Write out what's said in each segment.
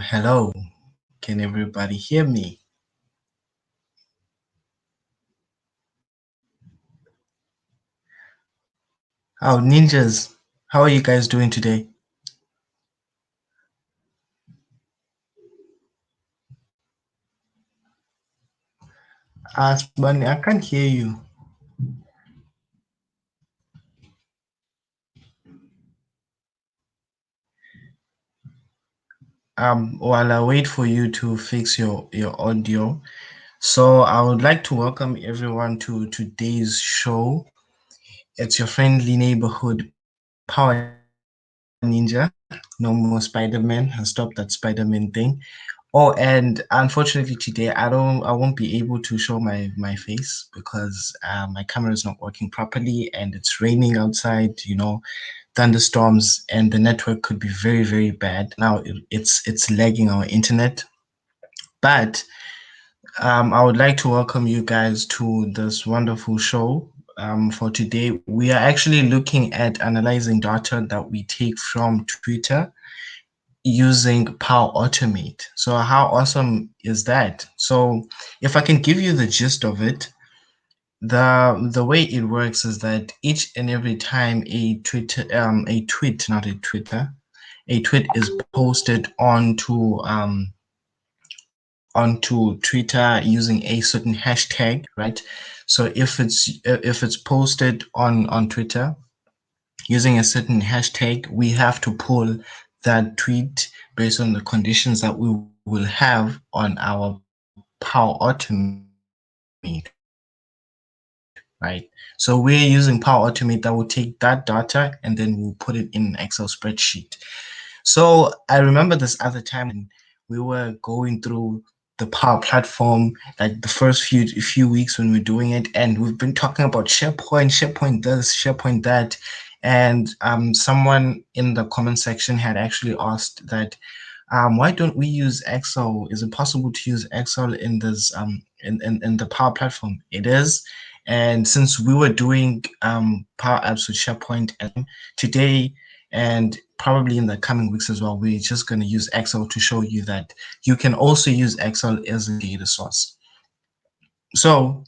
Hello. Can everybody hear me? Oh, ninjas, how are you guys doing today? Bunny, I can't hear you. While I wait for you to fix your audio, so I would like to welcome everyone to today's show. It's your friendly neighborhood power ninja. No more Spider-Man. I stopped that Spider-Man thing. Oh, and unfortunately today I won't be able to show my face because my camera is not working properly and it's raining outside, thunderstorms, and the network could be very, very bad. Now it's lagging our internet. But I would like to welcome you guys to this wonderful show. For today, we are actually looking at analyzing data that we take from Twitter using Power Automate. So how awesome is that? So if I can give you the gist of it, the way it works is that each and every time a tweet is posted onto Twitter using a certain hashtag, right? So if it's posted on Twitter using a certain hashtag, we have to pull that tweet based on the conditions that we will have on our Power Automate, right? So we're using Power Automate that will take that data and then we'll put it in an Excel spreadsheet. So I remember this other time when we were going through the Power Platform, like the first few weeks when we're doing it, and we've been talking about SharePoint this, SharePoint that, and someone in the comment section had actually asked that, why don't we use Excel? Is it possible to use Excel in this in the Power Platform? It is. And since we were doing Power Apps with SharePoint and today and probably in the coming weeks as well, we're just going to use Excel to show you that you can also use Excel as a data source. So,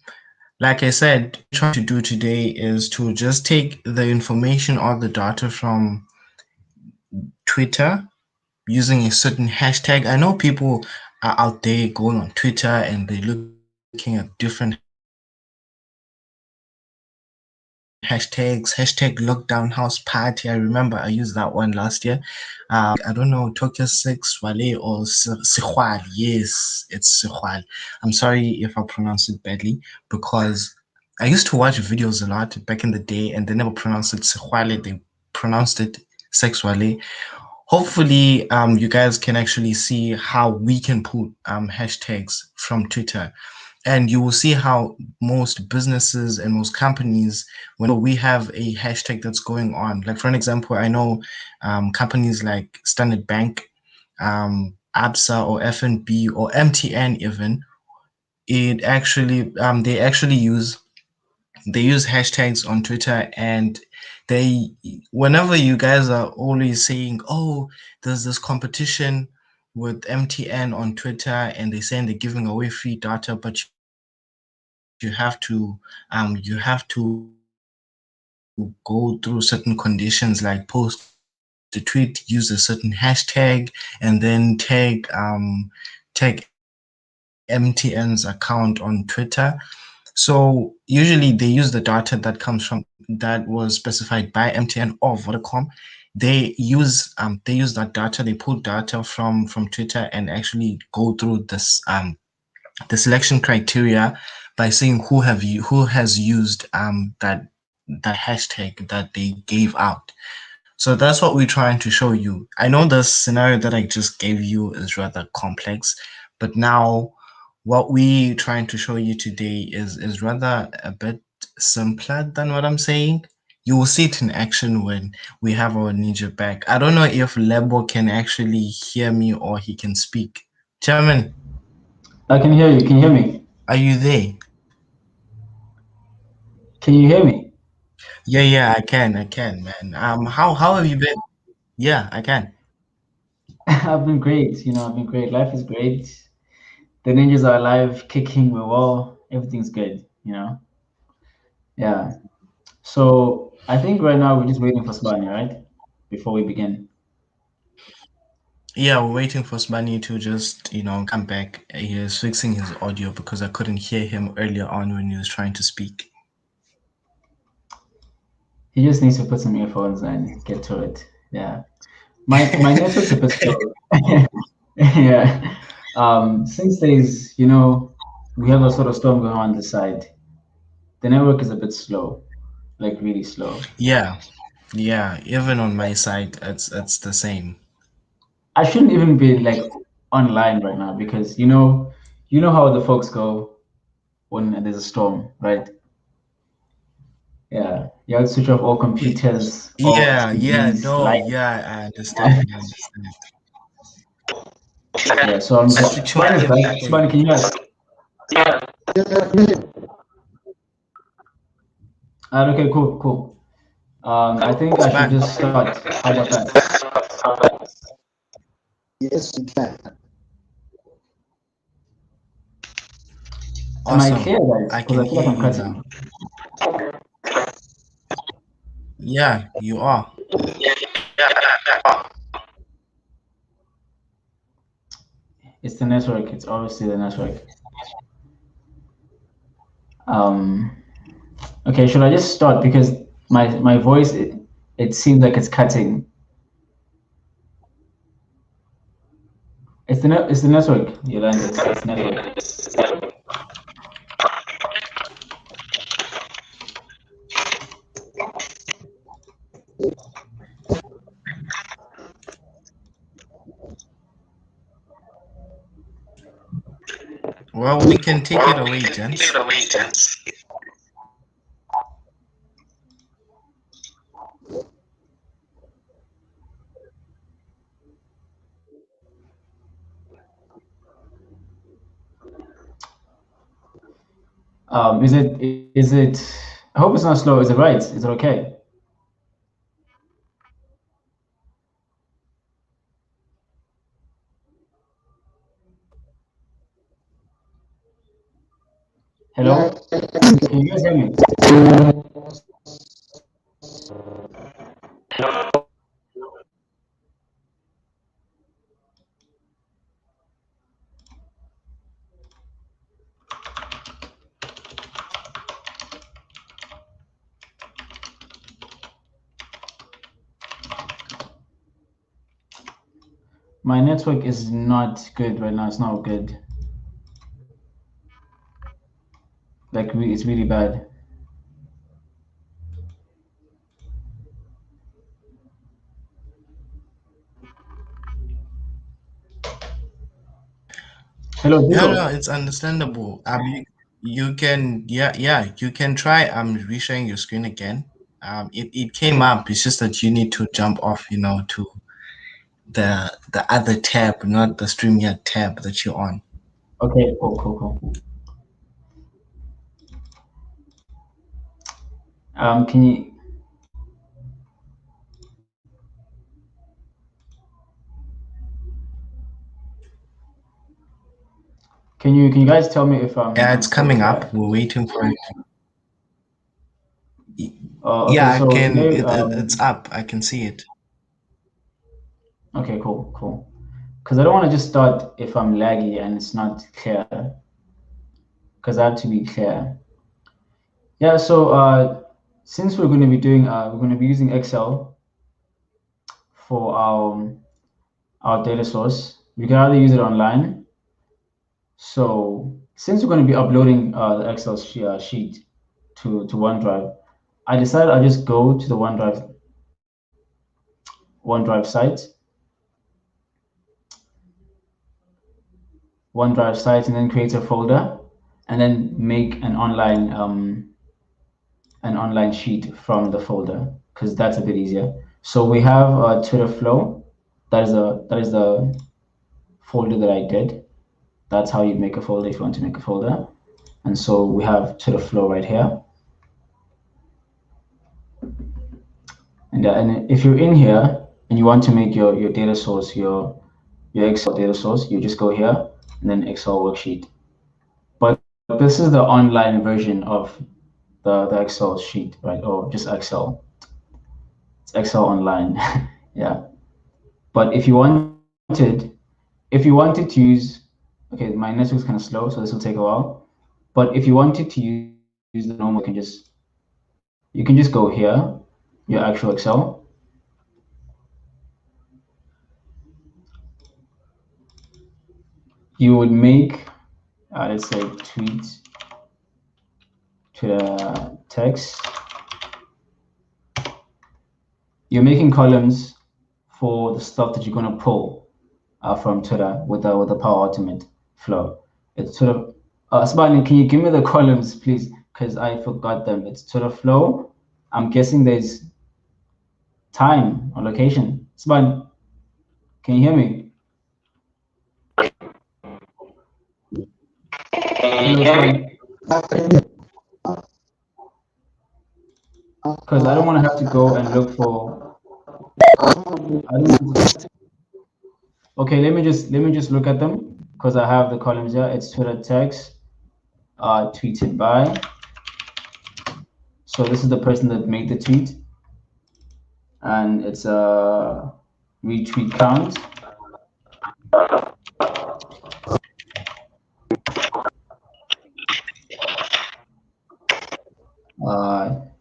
like I said, what I'm trying to do today is to just take the information or the data from Twitter using a certain hashtag. I know people are out there going on Twitter and they're looking at different hashtags, hashtag lockdown house party. I remember I used that one last year. I don't know, Tokyo 6, Wale or Sihwal. Yes, it's Sihwal. I'm sorry if I pronounce it badly because I used to watch videos a lot back in the day and they never pronounced it Sihwale, they pronounced it Sexwale. Hopefully, you guys can actually see how we can put hashtags from Twitter. And you will see how most businesses and most companies, when we have a hashtag that's going on, like for an example, I know companies like Standard Bank, ABSA or FNB or MTN even, it actually they use hashtags on Twitter and they whenever you guys are always saying, oh, there's this competition with MTN on Twitter and they're saying they're giving away free data, but you have to go through certain conditions like post the tweet, use a certain hashtag, and then tag MTN's account on Twitter. So usually they use the data that was specified by MTN or Vodacom. They use that data. They pull data from Twitter and actually go through this the selection criteria by saying who has used that hashtag that they gave out. So that's what we're trying to show you. I know the scenario that I just gave you is rather complex, but now What we trying to show you today is rather a bit simpler than what I'm saying. You will see it in action when we have our ninja back. I don't know if Lebo can actually hear me or he can speak. Chairman, I can hear you. Can you hear me? are you there? Can you hear me? Yeah, I can, man. How have you been? Yeah, I can. I've been great. I've been great. Life is great. The ninjas are alive, kicking. We're well. Everything's good. Yeah. So I think right now we're just waiting for Spani, right? Before we begin. Yeah, we're waiting for Smani to just, come back. He is fixing his audio because I couldn't hear him earlier on when he was trying to speak. He just needs to put some earphones and get to it. Yeah. My network's a bit slow. Yeah. Since we have a sort of storm going on this side, the network is a bit slow, like really slow. Yeah, yeah, even on my side, it's the same. I shouldn't even be like online right now because you know how the folks go when there's a storm, right? Yeah, you have to switch off all Y- computers, all Yeah, yeah, TVs, no, lights. yeah, I understand, I understand. Yeah, so I'm I just switch off Subhani is back. everything. Subhani, can you hear us? Okay, cool, cool. I think I should Span, just start. How about that? Yes, you can. Am I awesome. clear, guys? I Because can I feel like hear I'm you cutting. now. Yeah, you are. It's the network. It's obviously the network. Um, okay, should I just start because my voice it seems like it's cutting. It's the network, Yolanda. It's network. Well, we can take it away, gents. Is it? I hope it's not slow. Is it right? Is it okay? Yeah, Hello? Can you guys hear me? My network is not good right now. It's not good. Like it's really bad. Hello, Yeah, no, Digo. it's understandable. You can, yeah, you can try resharing your screen again. It came up. It's just that you need to jump off, to the other tab, not the StreamYard tab that you're on. Okay, cool, cool, cool. Can you guys tell me if Yeah, I'm it's still coming clear? up. We're waiting for it. Okay, Yeah, I so can. today It's up. I can see it. okay, cool, cool. Because I don't want to just start if I'm laggy and it's not clear. Because I have to be clear. Yeah, so since we're going to be using Excel for our data source. We can either use it online. So since we're going to be uploading the Excel sheet to OneDrive, I decided I'll just go to the OneDrive site. OneDrive site and then create a folder and then make an online sheet from the folder, because that's a bit easier. So we have Twitter Flow. That is the folder that I did. That's how you make a folder if you want to make a folder. And so we have Twitter Flow right here. And if you're in here and you want to make your data source, your Excel data source, you just go here and then Excel worksheet. But this is the online version of the Excel sheet, right? Or just Excel. It's Excel online. Yeah. But if you wanted to use, okay, my network's kind of slow, so this will take a while. But if you wanted to use the normal, you can just go here, your actual Excel. You would make, let's say, tweet to the text. You're making columns for the stuff that you're going to pull from Twitter with the Power Automate flow. It's sort of, Sibani, can you give me the columns, please? Because I forgot them. It's Twitter flow. I'm guessing there's time or location. Sibani, can you hear me? Because I don't want to have to go and look for. Okay, let me just look at them, because I have the columns here. It's Twitter text, tweeted by. So this is the person that made the tweet, and it's a retweet count.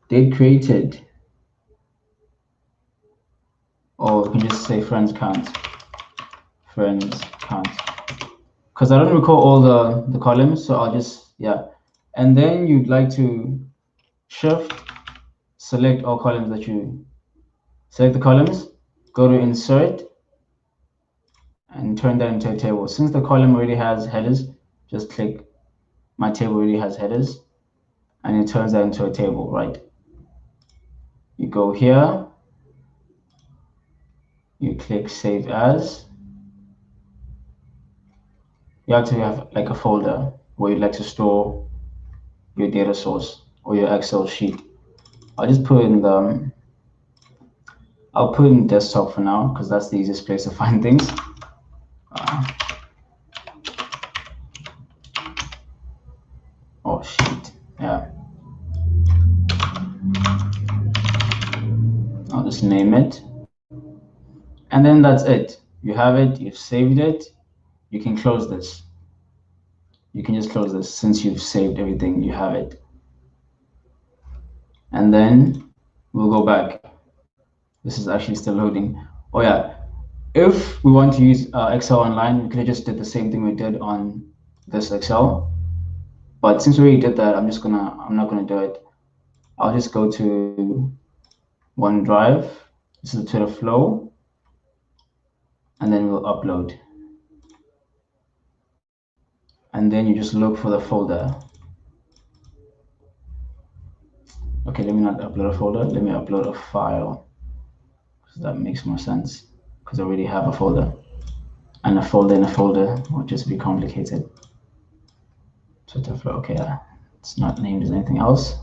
Date created, or we can just say friends count. Friends count, because I don't recall all the columns, so I'll just, yeah. And then you'd like to shift, select all columns that you select the columns, go to insert, and turn that into a table. Since the column already has headers, just click my table already has headers, and it turns that into a table, right? You go here, you click save as. You actually have like a folder where you'd like to store your data source or your Excel sheet. I'll just put in the, I'll put in desktop for now, because that's the easiest place to find things. Oh, sheet, yeah. I'll just name it. And then that's it. You have it, you've saved it. You can close this. You can just close this since you've saved everything, you have it. And then we'll go back. This is actually still loading. Oh yeah, if we want to use Excel online, we could have just did the same thing we did on this Excel. But since we already did that, I'm not gonna do it. I'll just go to OneDrive. This is the Twitter flow. And then we'll upload. And then you just look for the folder. Okay, let me not upload a folder. Let me upload a file. So that makes more sense, because I already have a folder. And a folder in a folder would just be complicated. Twitter flow, okay, it's not named as anything else.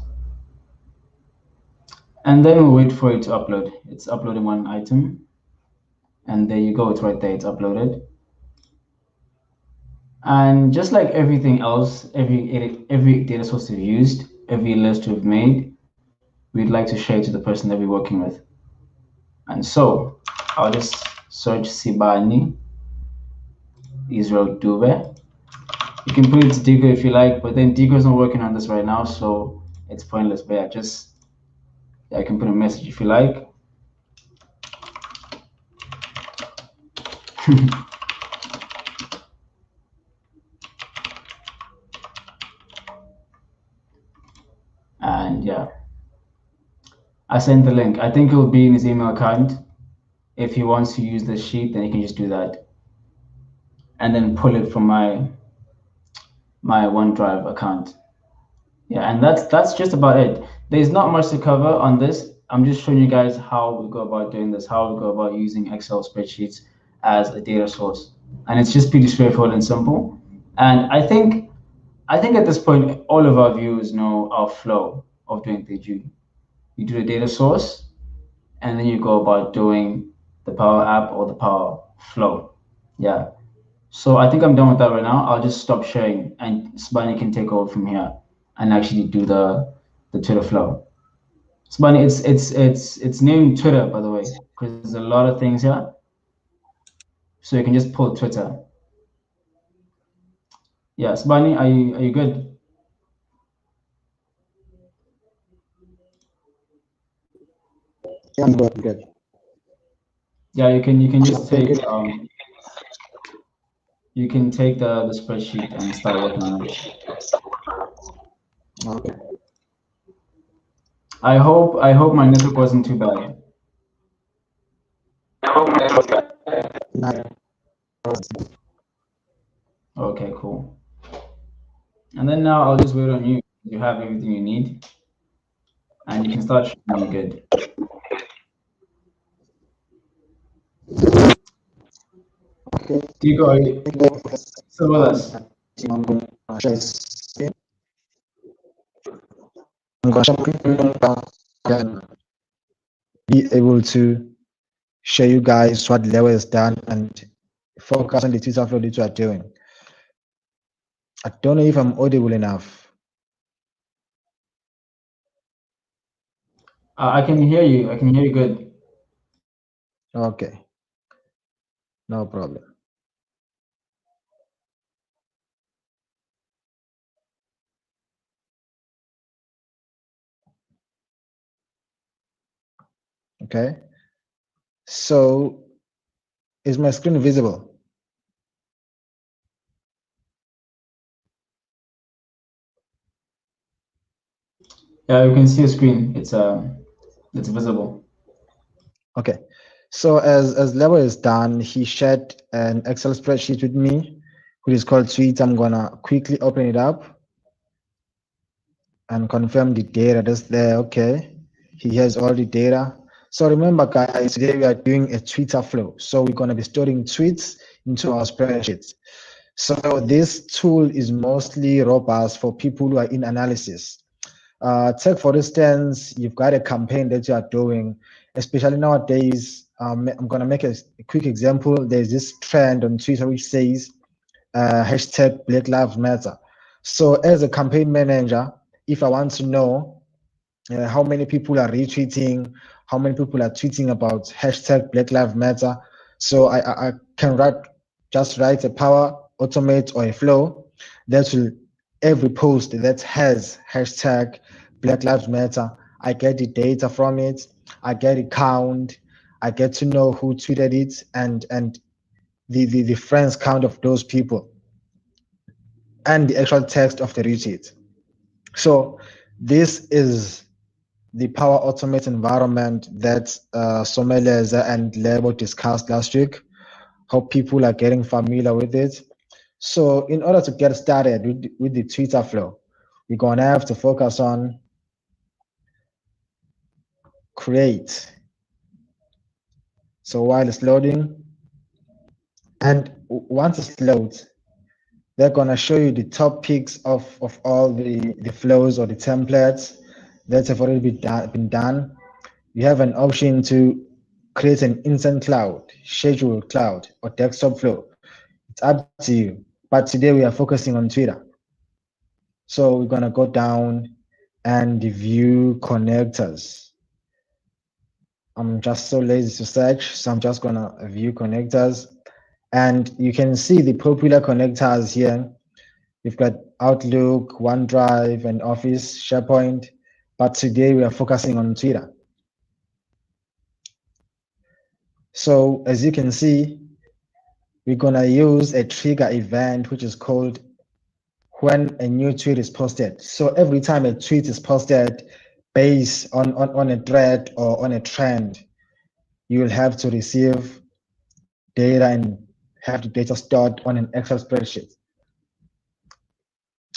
And then we'll wait for it to upload. It's uploading one item. And there you go, it's right there, it's uploaded. And just like everything else, every data source we've used, every list we've made, we'd like to share to the person that we're working with. And so I'll just search Sibani Israel Dube. You can put it to Digo if you like, but then Digo's not working on this right now, so it's pointless. But yeah, I can put a message if you like. And yeah, I sent the link. I think it will be in his email account. If he wants to use this sheet, then he can just do that. and then pull it from my OneDrive account. Yeah, and that's just about it. There's not much to cover on this. I'm just showing you guys how we go about doing this, how we go about using Excel spreadsheets as a data source. And it's just pretty straightforward and simple. And I think at this point, all of our viewers know our flow of doing things. You do the data source, and then you go about doing the Power App or the Power Flow. Yeah. So I think I'm done with that right now. I'll just stop sharing, and Sibani can take over from here and actually do the Twitter flow. Sibani, it's named Twitter, by the way, because there's a lot of things here. So you can just pull Twitter. Yeah, Sibani, are you good? Yeah, I'm good. Good. Yeah, you can just take you can take the spreadsheet and start working on it. Okay. I hope my network wasn't too bad. Nice. Okay, cool. And then now I'll just wait on you. You have everything you need, and you can start showing me good. Okay. Diego, are you still with us? I'm going to share screen. I'm going to share screen. Can be able to show you guys what Leo has done and focus on the Twitter flow that you are doing. I don't know if I'm audible enough. I can hear you. I can hear you good. Okay. No problem. Okay. So is my screen visible? Yeah, you can see a screen. It's visible. Okay. So as Lebo is done, he shared an Excel spreadsheet with me, which is called Suite. I'm gonna quickly open it up and confirm the data that's there. Okay. He has all the data. So remember, guys, today we are doing a Twitter flow. So we're gonna be storing tweets into our spreadsheets. So this tool is mostly robust for people who are in analysis. Take for instance, you've got a campaign that you are doing, especially nowadays. I'm going to make a quick example. There's this trend on Twitter which says hashtag Black Lives Matter. So as a campaign manager, if I want to know how many people are retweeting, how many people are tweeting about hashtag Black Lives Matter, so I can just write a Power Automate or a flow that will, every post that has hashtag Black Lives Matter, I get the data from it, I get a count, I get to know who tweeted it, and the friends count of those people, and the actual text of the retweet. So this is the Power Automate environment that Someleza and Lebo discussed last week. Hope people are getting familiar with it. So in order to get started with the Twitter flow, we're gonna have to focus on create. So while it's loading, and once it's loads, they're gonna show you the top picks of all the flows or the templates that have already been done. You have an option to create an instant cloud, scheduled cloud, or desktop flow. It's up to you. But today we are focusing on Twitter. So we're gonna go down and view connectors. I'm just so lazy to search, so I'm just gonna view connectors. And you can see the popular connectors here. We've got Outlook, OneDrive, and Office, SharePoint. But today we are focusing on Twitter. So as you can see, we're gonna use a trigger event, which is called when a new tweet is posted. So every time a tweet is posted based on a thread or on a trend, you will have to receive data in have the data stored on an Excel spreadsheet.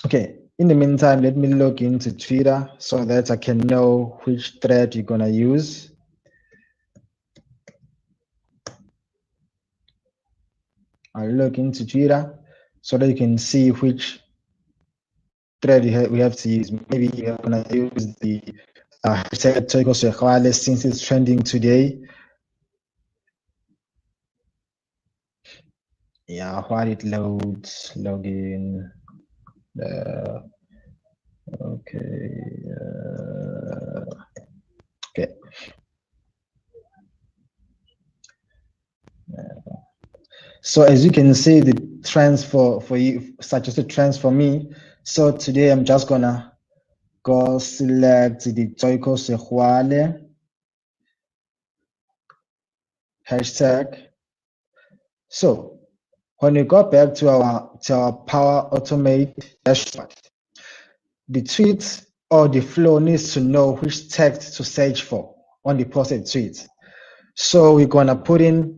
Okay, in the meantime, let me log into Twitter so that I can know which thread you're gonna use. I'll log into Twitter so that you can see which thread we have to use. Maybe you're gonna use the hashtag Toiko Sekhwale since it's trending today. Yeah, while it loads, login. Okay. Okay. So as you can see, the trends for you, suggested trends for me. So today I'm just gonna go select the Toiko Sekhwale hashtag. So when we go back to our Power Automate dashboard, the tweet or the flow needs to know which text to search for on the posted tweet. So we're gonna put in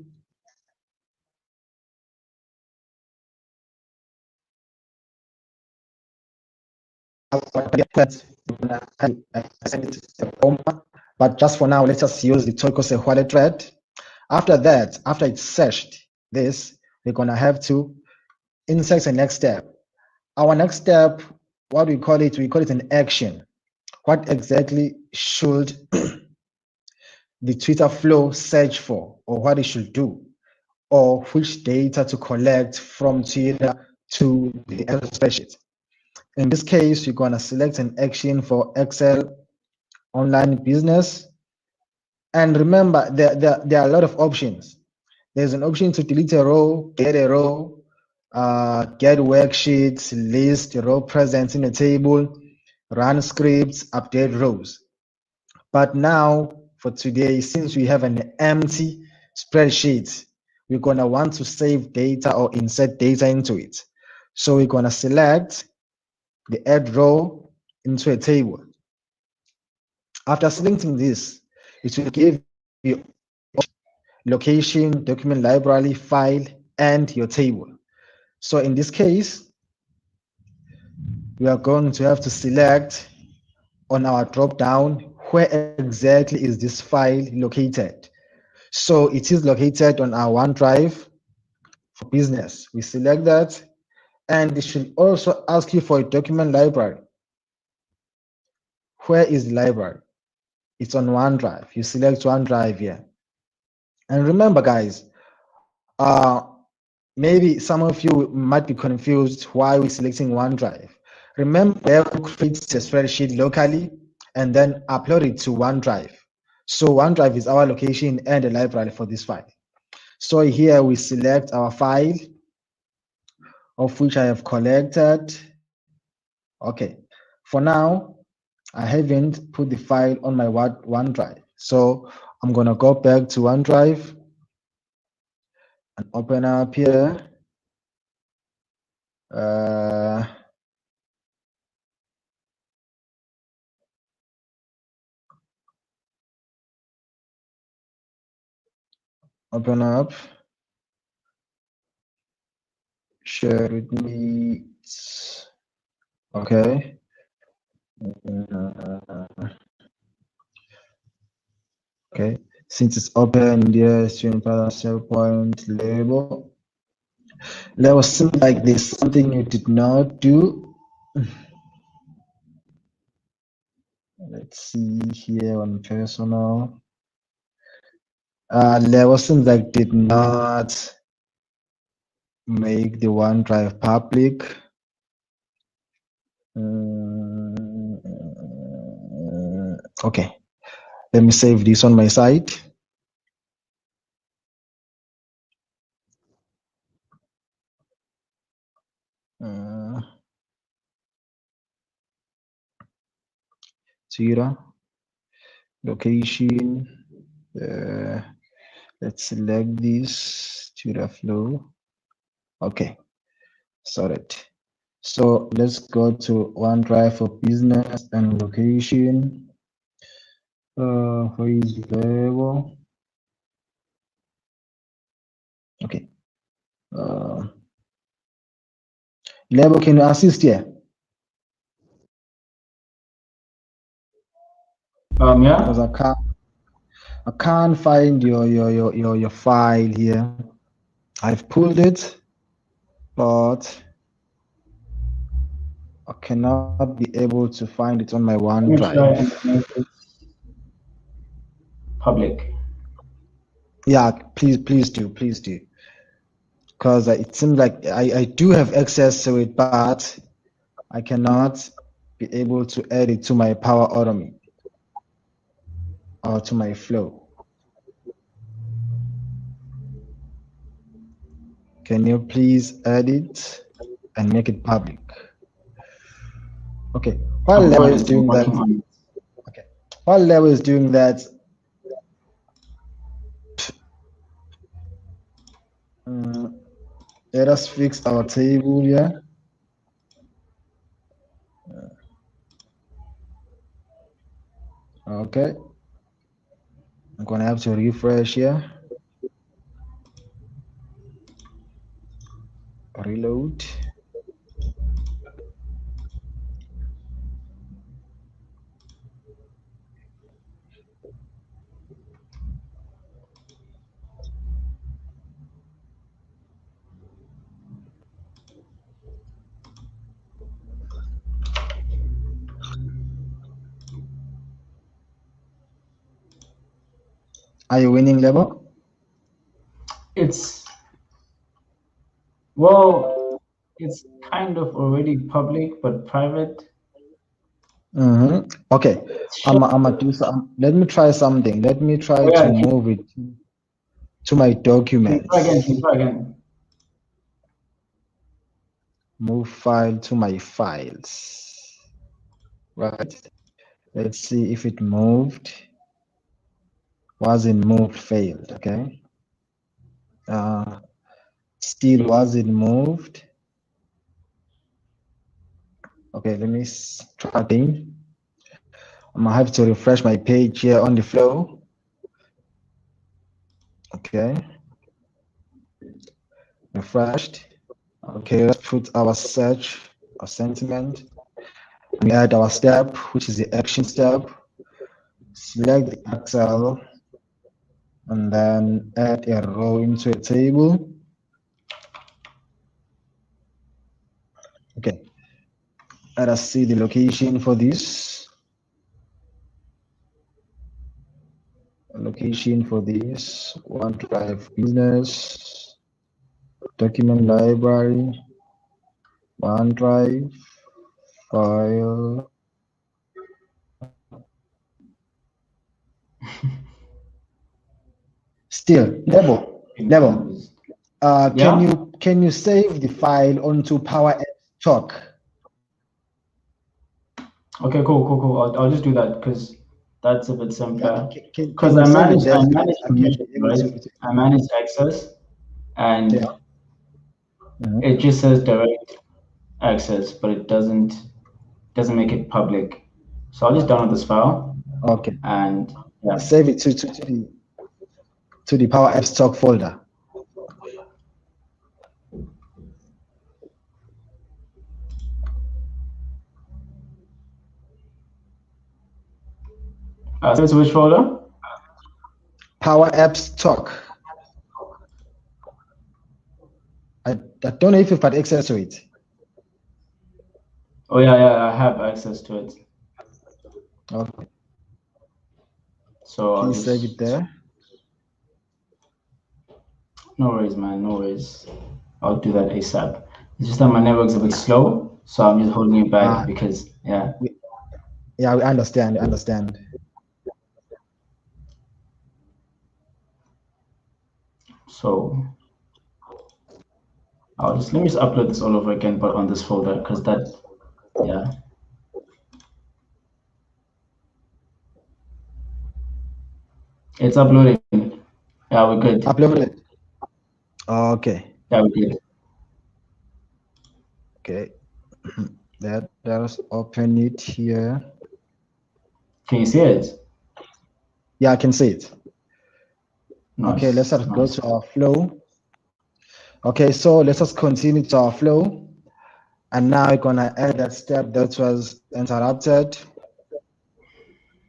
but just for now, let's just use the Toiko Sekhwale thread. After that, after it's searched this, we're gonna have to insert the next step. Our next step, what we call it an action. What exactly should the Twitter flow search for, or what it should do, or which data to collect from Twitter to the Excel spreadsheet. In this case, you're gonna select an action for Excel online business. And remember, there are a lot of options. There's an option to delete a row, get a row, get worksheets, list row presence in a table, run scripts, update rows. But now for today, since we have an empty spreadsheet, we're gonna want to save data or insert data into it. So we're gonna select the add row into a table. After selecting this, it will give you location, document library, file, and your table. So in this case, we are going to have to select on our drop down where exactly is this file located. So it is located on our OneDrive for business. We select that, and it should also ask you for a document library. Where is the library? It's on OneDrive. You select OneDrive here. And remember, guys, maybe some of you might be confused why we're selecting OneDrive. Remember, we have to create a spreadsheet locally and then upload it to OneDrive. So OneDrive is our location and a library for this file. So here we select our file, of which I have collected. Okay, for now, I haven't put the file on my OneDrive. So I'm gonna go back to OneDrive and open up here. Open up, share with me. Okay. Okay, since it's open, there student point label. There was something like this, something you did not do. Let's see here on personal. There was something like did not make the OneDrive public. Okay, let me save this on my side. Twitter, location, let's select this, Twitter flow. Okay, sorted. So let's go to OneDrive for business and location. Where is variable? Okay. Lebo, can you assist here? Yeah. Because I can't find your file here. I've pulled it, but I cannot be able to find it on my Let me try and OneDrive. make it public. Yeah, please do. Because it seems like I do have access to it, but I cannot be able to add it to my Power Automate or to my flow. Can you please add it and make it public? Okay, while Lebo is doing that, while Lebo is doing that, let us fix our table here. Okay, I'm gonna have to refresh here. Reload. Are you winning, Lebo? It's kind of already public but private. Okay, I'm gonna do some. Let me try something. Let me try to move it to my documents. Try again. Move file to my files. Right. Let's see if it moved. Wasn't moved, failed. Okay. Still wasn't moved. Okay, let me try again. I'm gonna have to refresh my page here on the flow. Okay. Refreshed. Okay, let's put our search or sentiment. We add our step, which is the action step. Select the Excel and then add a row into a table. Okay. Let us see the location for this. Location for this OneDrive business, document library, OneDrive, file. Still, Lebo. Can you save the file onto Power Apps Talk? Okay, cool. I'll just do that because that's a bit simpler. Because I manage access, and it just says direct access, but it doesn't make it public. So I'll just download this file. Okay. And save it to the Power Apps Talk folder. So which folder? Power Apps Talk. I don't know if you've got access to it. Oh yeah, I have access to it. Okay. So please save it there. No worries, man. No worries. I'll do that ASAP. It's just that my network's a bit slow, so I'm just holding it back because we understand. So let me just upload this all over again, but on this folder, because it's uploading. Yeah, we're good. Uploaded. Okay. Yeah, we're good. Okay. Let's open it here. Can you see it? Yeah, I can see it. Nice. Okay, let's go to our flow. Okay, so let's just continue to our flow. And now we're gonna add that step that was interrupted.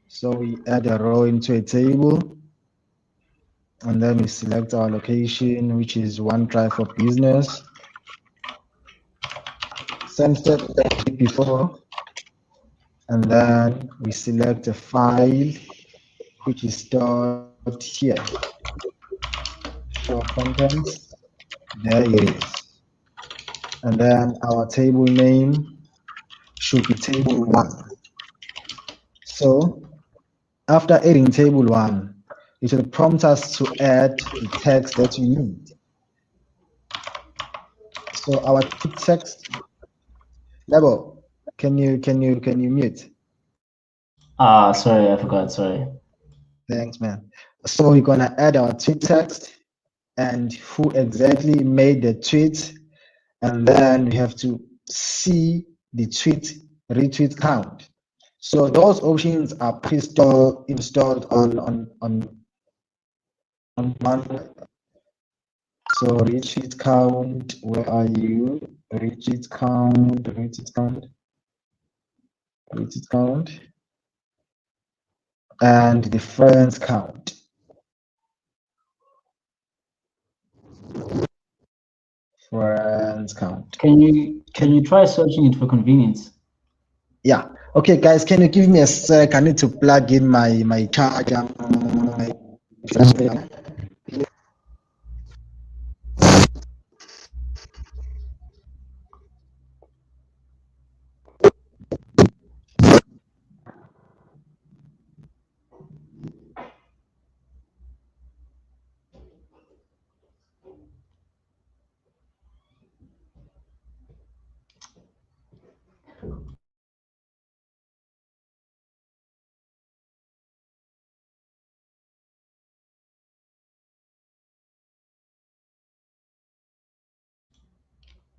So we add a row into a table, and then we select our location, which is OneDrive for Business. Same step that we did before, and then we select a file, which is stored here. Show contents, there it is. And then our table name should be table 1. So after adding table 1, it will prompt us to add the text that we need. So our text level, can you mute? Sorry, I forgot. Sorry. Thanks, man. So we're gonna add our tweet text and who exactly made the tweet, and then we have to see the tweet retweet count. So those options are installed on one. So retweet count, where are you? Retweet count, and the friends count. Friends count. Can you try searching it for convenience? Yeah. Okay, guys, can you give me a sec? I need to plug in my charger.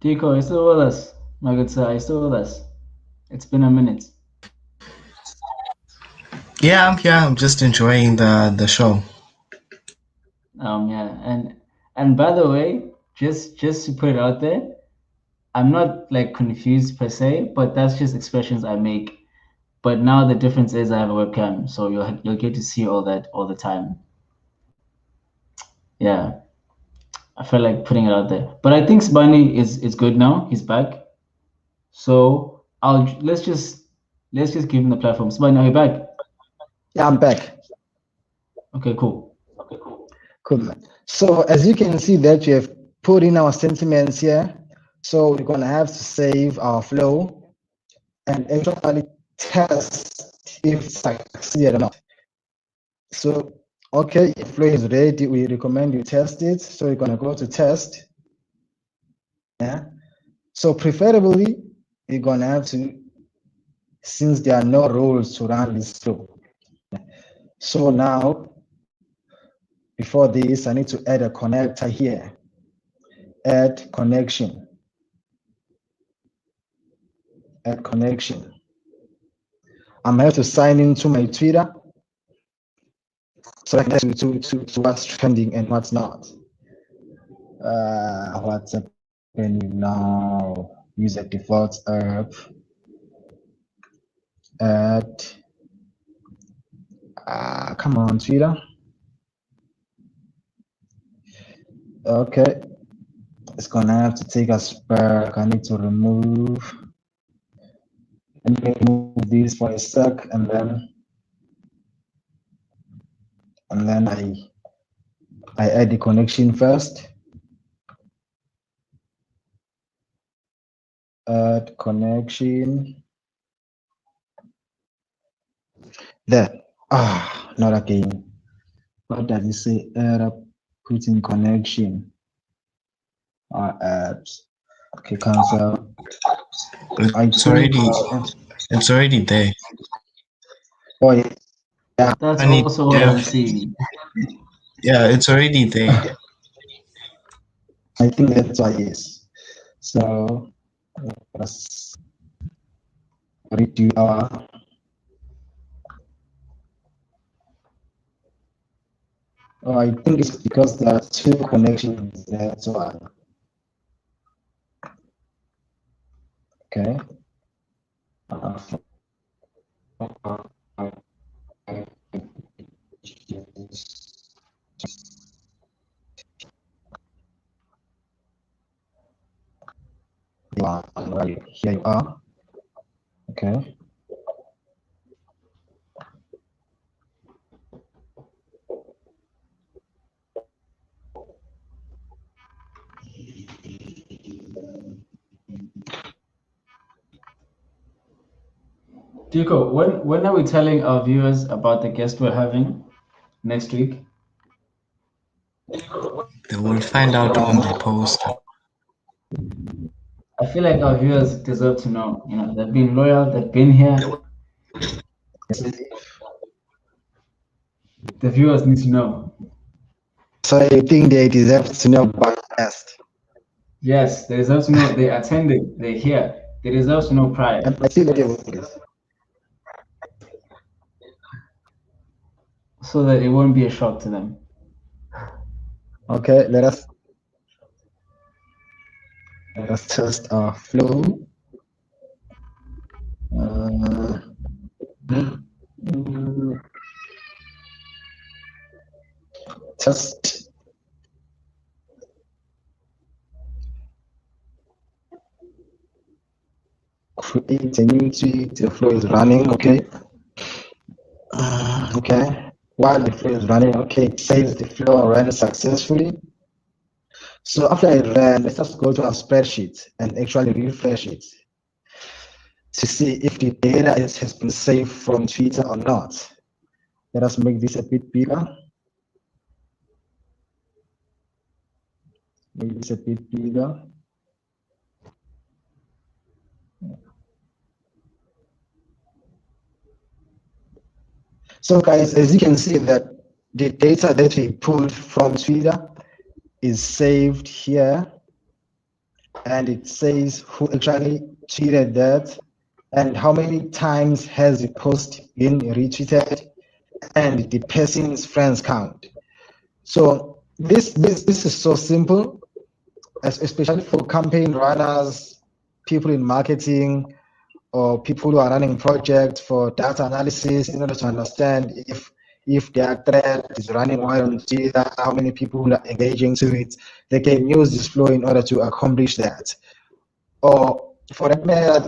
Dico, are you still with us? My good sir, are you still with us? It's been a minute. Yeah, I'm here. I'm just enjoying the show. Yeah, and by the way, just to put it out there, I'm not like confused per se, but that's just expressions I make. But now the difference is I have a webcam, so you'll get to see all that all the time. Yeah, I feel like putting it out there. But I think Sibani is good now. He's back. So let's just give him the platform. Sibani, are you back? Yeah, I'm back. Okay, cool. Cool. So as you can see that we have put in our sentiments here. So we're gonna have to save our flow and actually test if it's succeeded or not. So okay, if flow is ready, we recommend you test it. So we're gonna go to test. Yeah. So preferably you're gonna have to, since there are no rules to run this flow. So now, before this, I need to add a connector here. Add connection. Add connection. I'm going to sign into my Twitter so I can to what's trending and what's not. What's happening now? Use a default app. Add. Come on, Twitter. Okay. It's gonna have to take us back. I need to remove. And remove this for a sec, and then I add the connection first. Add connection. There. Not again. What does it say? Add putting connection. Apps. Okay, cancel. It's already there. Oh yeah. That's also what I'm seeing. Yeah, it's already there. I think that's why yes. So let's redo our. Oh, I think it's because there are two connections. That's why. Okay. Here you are. Okay. Dico, when are we telling our viewers about the guest we're having next week? They will find out on the post. I feel like our viewers deserve to know. You know, they've been loyal, they've been here. The viewers need to know. So you think they deserve to know about best? Yes, they deserve to know they attended, they're here. They deserve to know prior. And I see that you So that it won't be a shock to them. Okay, let us test our flow. Test. Create a new tweet. The flow is running. Okay. Okay. While the flow is running, okay, it says the flow ran successfully. So after it ran, let's just go to our spreadsheet and actually refresh it to see if the data has been saved from Twitter or not. Let us make this a bit bigger. Make this a bit bigger. So guys, as you can see that the data that we pulled from Twitter is saved here, and it says who actually tweeted that and how many times has the post been retweeted and the person's friends count. So this is so simple, especially for campaign runners, people in marketing, or people who are running projects for data analysis in order to understand if their thread is running well on Twitter, how many people are engaging to it. They can use this flow in order to accomplish that. Or for that matter,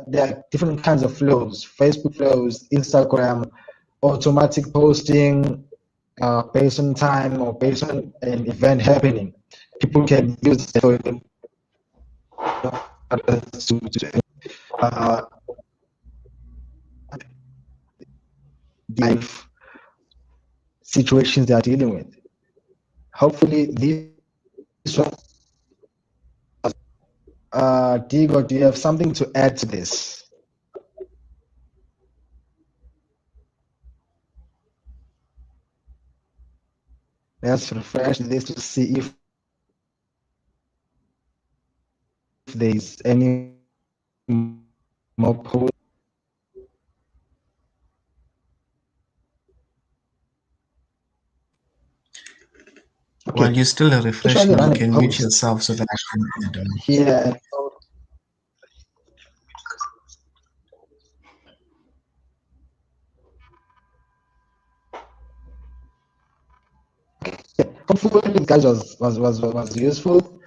there are different kinds of flows: Facebook flows, Instagram, automatic posting, based on time or based on an event happening. People can use the flow to life situations they are dealing with. Hopefully, this one. Diego, do you have something to add to this? Let's refresh this to see if there's any more post. Okay. While you're still refreshing, you can mute yourself so that I can add on. Here. Hopefully, guys was useful.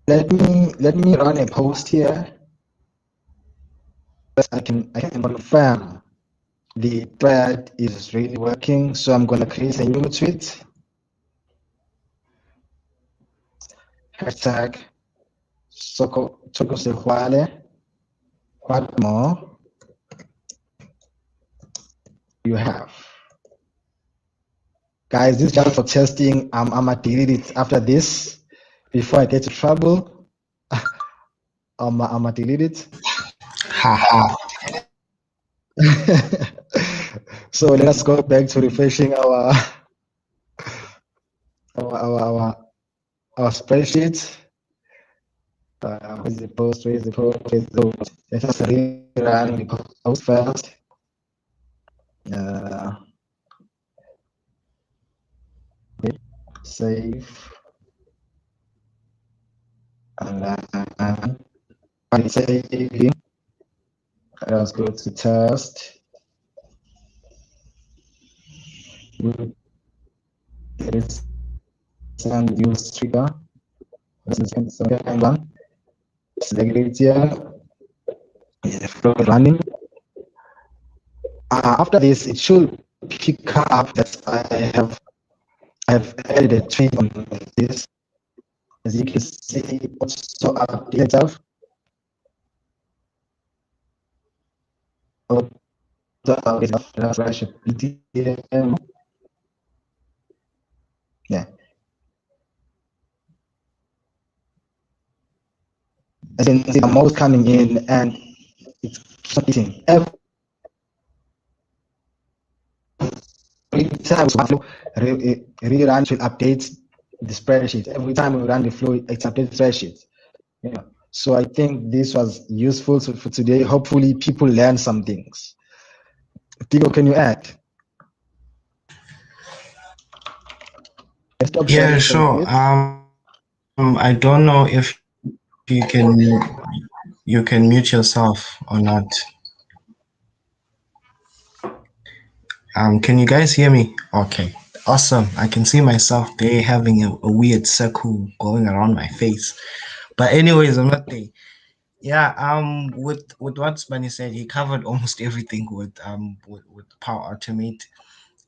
Let me run a post here. I can confirm the thread is really working. So I'm gonna create a new tweet. Hashtag Soko Sehwale. What more you have? Guys, this is just for testing. I'm gonna delete it after this before I get to trouble. I'm gonna delete it. Haha. So let us go back to refreshing our spreadsheet. Where's the post? Where's the post? Let us rerun the post first. Save. And saving. Let's go to test. It's and use trigger. This is second one. Select it here. The flow is running. After this, it should pick up that I have added a tweet on this. As you can see, also update itself. Yeah. As you can see, the mouse coming in and it's eating every time rerun will update the spreadsheet. Every time we run the flow, it's updated spreadsheet. Yeah. So I think this was useful for today. Hopefully people learn some things. Tigo, can you add? Yeah, sure. I don't know if you can mute yourself or not. Can you guys hear me? Okay, awesome. I can see myself there having a weird circle going around my face. But anyways, I'm not there. Yeah, with what Sibani said, he covered almost everything with Power Automate.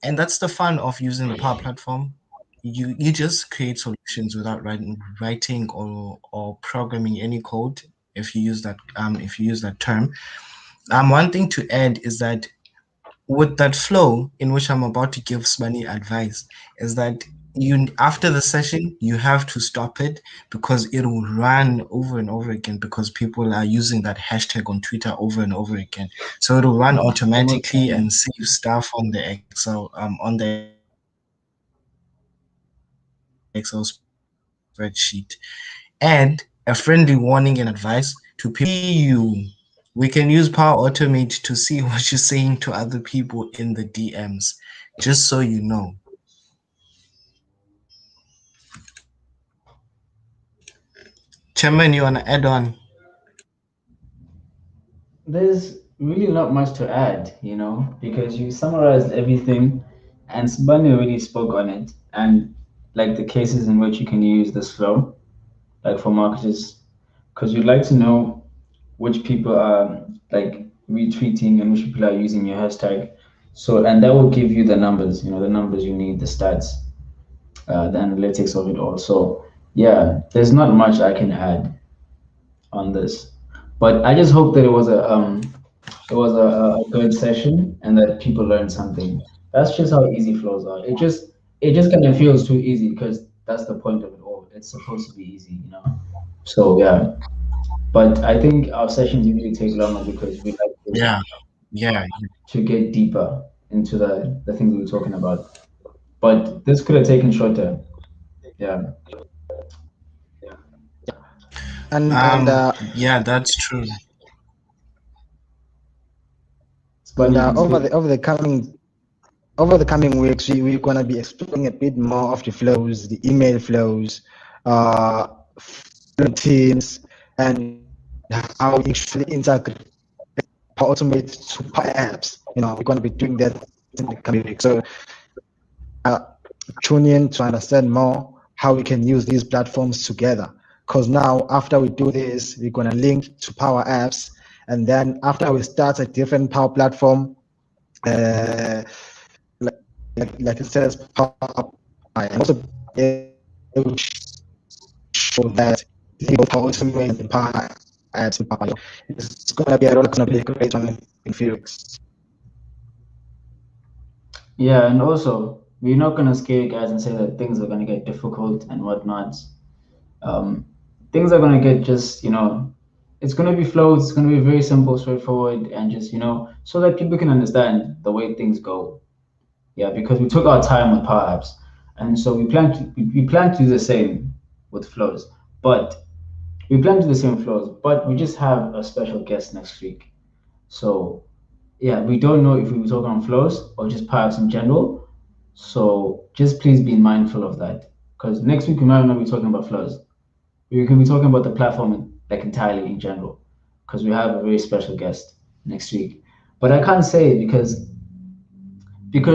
And that's the fun of using the Power Platform. You just create solutions without writing or programming any code, if you use that term. One thing to add is that with that flow in which I'm about to give Sibani advice, is that you after the session you have to stop it because it will run over and over again because people are using that hashtag on Twitter over and over again. So it'll run automatically and save stuff on the Excel spreadsheet. And a friendly warning and advice to you. We can use Power Automate to see what you're saying to other people in the DMs, just so you know. Chairman, you want to add on? There's really not much to add, because you summarized everything and Sibani already spoke on it, and like the cases in which you can use this flow, like for marketers, because you'd like to know which people are like retweeting and which people are using your hashtag. So, and that will give you the numbers, the numbers you need, the stats, the analytics of it all. So, yeah, there's not much I can add on this, but I just hope that it was a good session and that people learned something. That's just how easy flows are. It just kind of feels too easy because that's the point of it all. It's supposed to be easy. So yeah, but I think our sessions usually take longer because we like Yeah. to get deeper into the things we were talking about. But this could have taken shorter. Yeah. And yeah, that's true. But over the coming weeks, we're gonna be exploring a bit more of the flows, the email flows, teams, and how we actually integrate automate super apps. We're gonna be doing that in the coming weeks. So tune in to understand more how we can use these platforms together. Because now, after we do this, we're gonna link to Power Apps, and then after we start a different Power Platform, like it says, Power Up, and also able to show that Power Automate and Power Apps. It's gonna be a great one in Felix. yeah, and also we're not gonna scare you guys and say that things are gonna get difficult and whatnot. Things are gonna get just it's gonna be flow. It's gonna be very simple, straightforward, and just so that people can understand the way things go. Yeah, because we took our time with Power Apps, and so we plan to do the same with flows, but we plan to do the same flows, but we just have a special guest next week. So yeah, we don't know if we will talk on flows or just Power Apps in general. So just please be mindful of that, because next week we might not be talking about flows. We can be talking about the platform like entirely in general. because we have a very special guest next week. But I can't say it because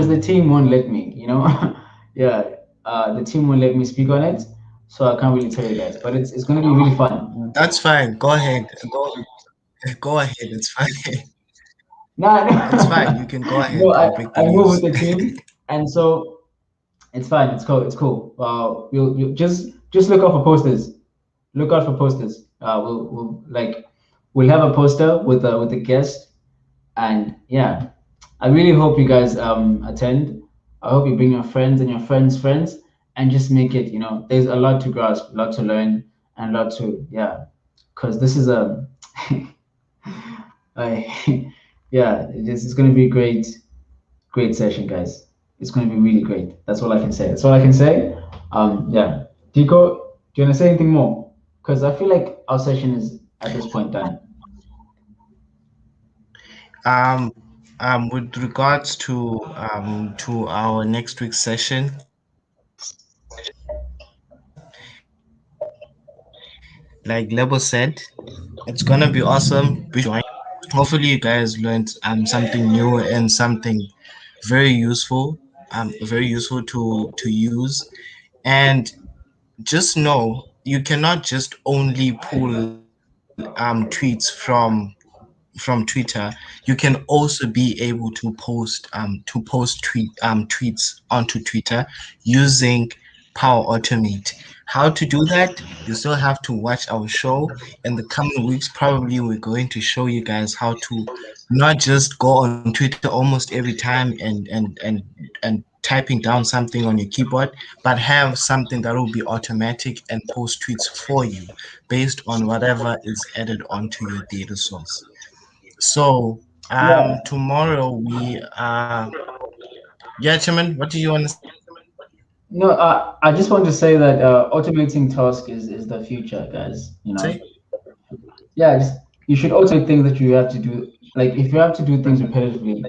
the team won't let me, you know. Yeah, the team won't let me speak on it, so I can't really tell you guys. But it's going to be really fun. That's fine. Go ahead. Go ahead. It's fine. No, It's fine. You no, can go ahead no. and break the I move with news. the team, and so it's fine. It's cool. It's cool. You'll just look out for posters. Look out for posters. We'll have a poster with a guest, and yeah, I really hope you guys attend. I hope you bring your friends and your friends' friends, and just make it. You know, there's a lot to grasp, a lot to learn, and a lot to because this is a I yeah, it's going to be a great session, guys. It's going to be really great. That's all I can say. That's all I can say. Yeah. Dico, do you want to say anything more? Because I feel like our session is at this point done. With regards to our next week's session, like Lebo said, it's gonna be awesome. Join. Hopefully, you guys learned something new and something very useful to use. And just know you cannot just only pull tweets from Twitter. You can also be able to post tweets onto Twitter using Power Automate. How to do that? You still have to watch our show. In the coming weeks, probably we're going to show you guys how to not just go on Twitter almost every time and typing down something on your keyboard, but have something that will be automatic and post tweets for you based on whatever is added onto your data source. So Yeah. tomorrow we yeah, Chairman, what do you want to No, I just want to say that automating task is the future, guys. You know, say? yeah, just you should automate things that you have to do. Like if you have to do things repetitively,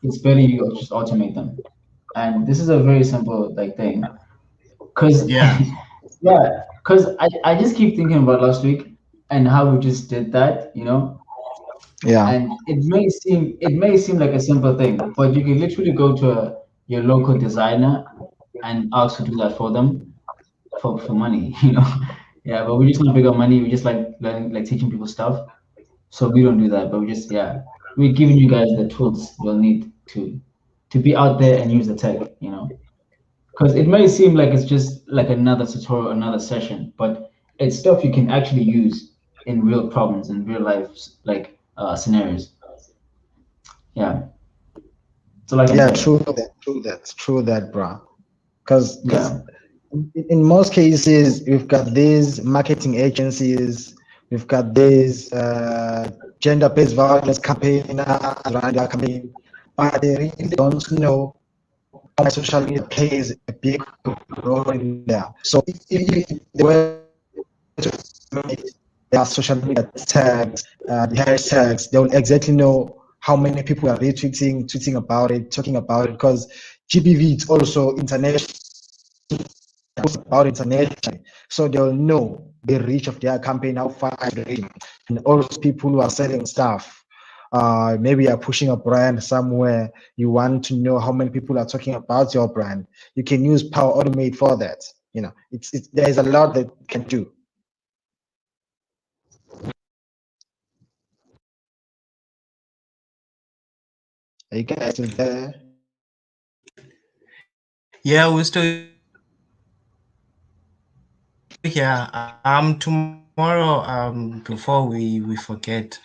it's better you just automate them. And this is a very simple like thing, because Yeah, yeah, because I just keep thinking about last week and how we just did that, you know. Yeah. And it may seem like a simple thing, but you can literally go to your local designer and ask to do that for them for money, you know. Yeah, but we just want bigger money. We just like learning, like teaching people stuff. So we don't do that, but we just we're giving you guys the tools you'll need to be out there and use the tech, you know. Because it may seem like it's just like another tutorial, another session, but it's stuff you can actually use in real problems in real life like scenarios. Yeah, that's all I can Yeah, say. true that, bro. Because Yeah, in most cases, we've got these marketing agencies, we've got these gender-based violence campaign around their campaign, but they really don't know how social media plays a big role in there. So if they were to make their social media tags, the hashtags, they will exactly know how many people are retweeting, tweeting about it, talking about it, because GBV is also international about internationally. So they'll know the reach of their campaign, how far it's reaching. And also people who are selling stuff. Maybe you're pushing a brand somewhere. You want to know how many people are talking about your brand. You can use Power Automate for that. You know, it's there's a lot that you can do. Are you guys still there? yeah, we're still here. Tomorrow, before we forget,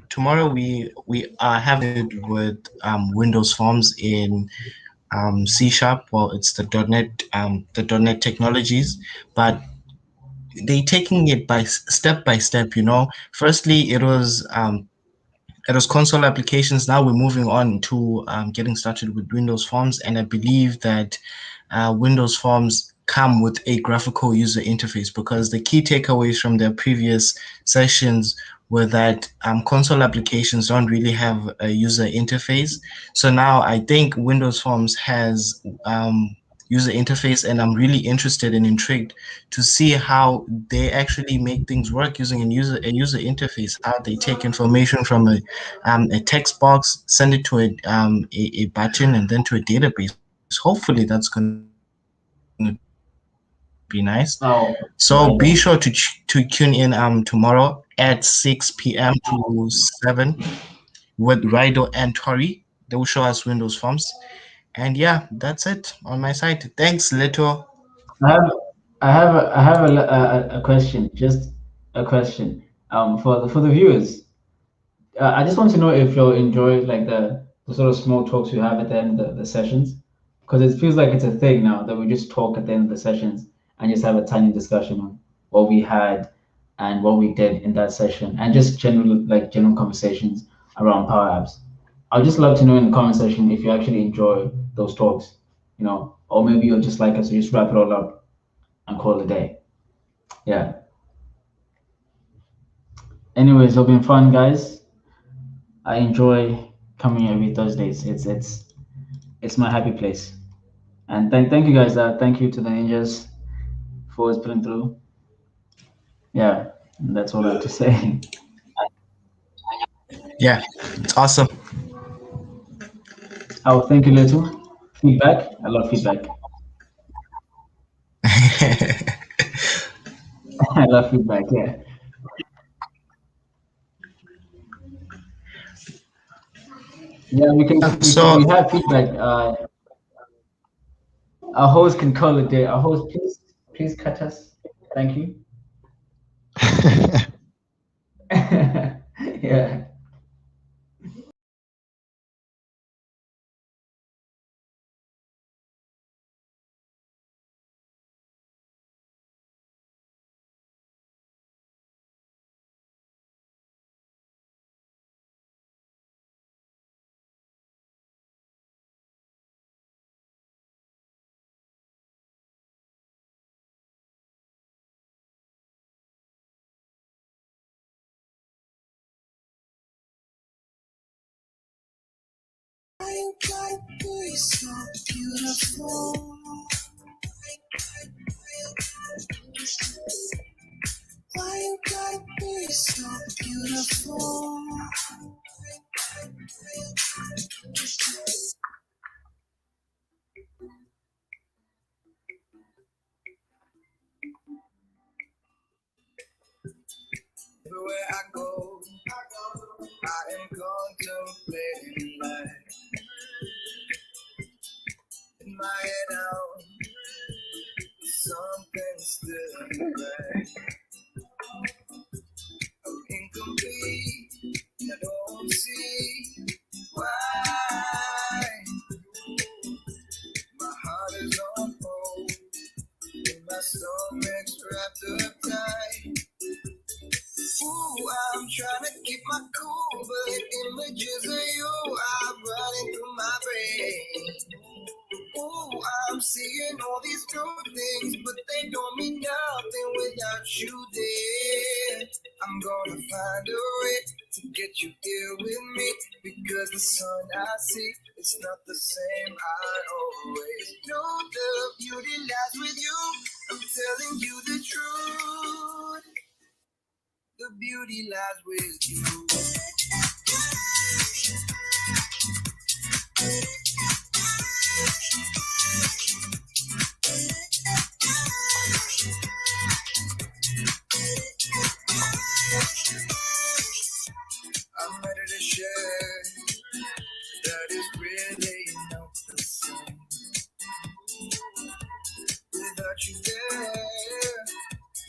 tomorrow we are having it with Windows Forms in C Sharp. Well, it's the .NET technologies, but they taking it by step. You know, firstly it was console applications. Now we're moving on to getting started with Windows Forms, and I believe that Windows Forms come with a graphical user interface because the key takeaways from their previous sessions were that console applications don't really have a user interface. So now I think Windows Forms has user interface, and I'm really interested and intrigued to see how they actually make things work using a user interface. How they take information from a text box, send it to a button, and then to a database. Hopefully, that's going to be nice. So be sure to Oh, tune in right on. tomorrow at 6 p.m. to 7 with Rido and Tori. They will show us Windows Forms. And yeah, that's it on my side. Thanks, Leto. I have, I have a question, just a question. For the viewers, I just want to know if you'll enjoy like the sort of small talks you have at the end of the sessions, because it feels like it's a thing now that we just talk at the end of the sessions and just have a tiny discussion on what we had and what we did in that session, and just general conversations around Power Apps. I'd just love to know in the comment section if you actually enjoy those talks, or maybe you'll just like us to just wrap it all up and call it a day. Yeah. Anyways, it's been fun, guys. I enjoy coming every Thursdays. It's my happy place. And thank you guys. Thank you to the ninjas for always putting through. Yeah, and that's all I have to say. Yeah, it's awesome. Oh, thank you, Little. Feedback. I love feedback. I love feedback. Yeah. Yeah, we So have feedback. Our host can call it there. Our host, please cut us. Thank you. Yeah. Everywhere I go, I am contemplating life. In my head out, something still right. I'm incomplete, I don't see why. My heart is on hold, and my stomach's wrapped up tight. Ooh, I'm trying to keep my cool, but images of you are running through my brain. Ooh, I'm seeing all these new things, but they don't mean nothing without you there. I'm gonna find a way to get you here with me, because the sun I see, it's not the same I always knew. The beauty lies with you, I'm telling you the truth. The beauty lies with you. I'm ready to share. That is really not the same without you there,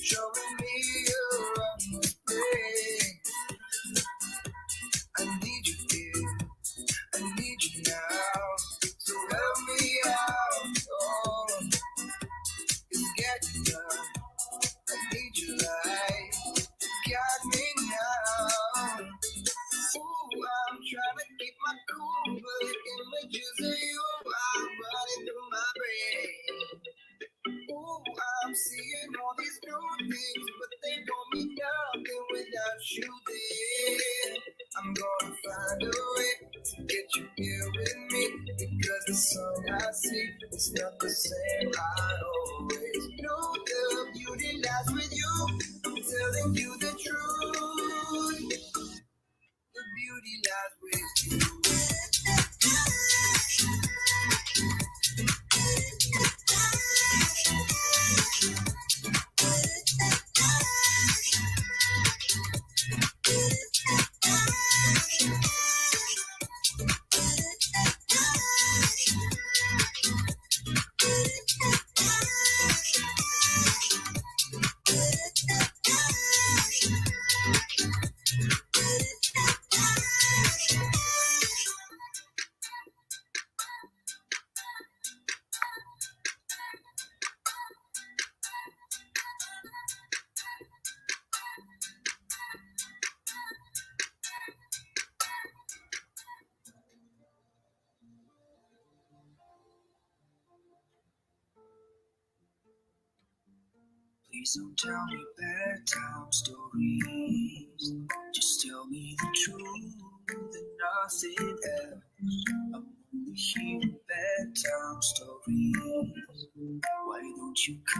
showing me around the place. I need you here, I need you now, so help me out. Oh, it's getting done. I need your light, got me now. Ooh, I'm trying to keep my cool, but images of you are running through my brain. Ooh, I'm seeing all these new things, but they don't mean nothing without you there. I'm gonna find a way to get you here with me, Because the song I sing is not the same. I always know the beauty lies with you. I'm telling you the truth. The beauty lies with you. Please don't tell me bedtime stories. Just tell me the truth and nothing else. I'm only hearing bedtime stories. Why don't you come?